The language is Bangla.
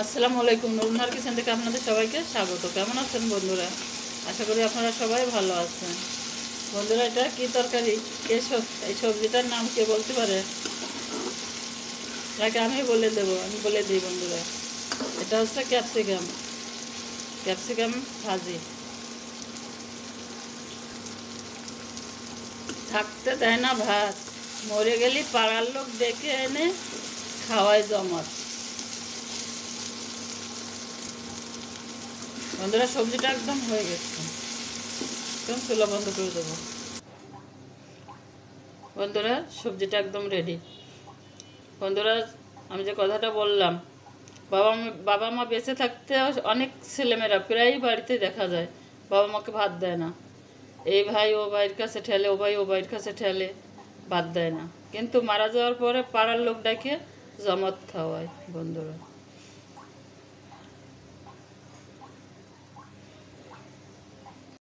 আসসালামু আলাইকুম। নুরুন্নাহার কিচেন থেকে আপনাদের সবাইকে স্বাগত। কেমন আছেন বন্ধুরা? আশা করি আপনারা সবাই ভালো আছেন। বন্ধুরা, এটা কি তরকারি? এই সবজিটার নাম কে বলতে পারে? নাকি আমি বলে দেবো? আমি বলে দিই বন্ধুরা, এটা হচ্ছে ক্যাপসিকাম। ক্যাপসিকাম ভাজি। থাকতে দেয় না ভাত, মরে গেলি পাড়ার লোক ডেকে এনে খাওয়ায় জমত। বন্ধুরা, সবজিটা একদম হয়ে গেছে, একদম চুলা বন্ধ করে দেবো। বন্ধুরা, সবজিটা একদম রেডি। বন্ধুরা, আমি যে কথাটা বললাম, বাবা মা বেঁচে থাকতে অনেক ছেলেমেয়েরা প্রায়ই বাড়িতে দেখা যায় বাবা মাকে ভাত দেয় না। এই ভাই ও ভাইয়ের কাছে ঠেলে, ও ভাই ও ভাইয়ের কাছে ঠেলে, ভাত দেয় না। কিন্তু মারা যাওয়ার পরে পাড়ার লোক ডেকে জমাত খাওয়ায় বন্ধুরা।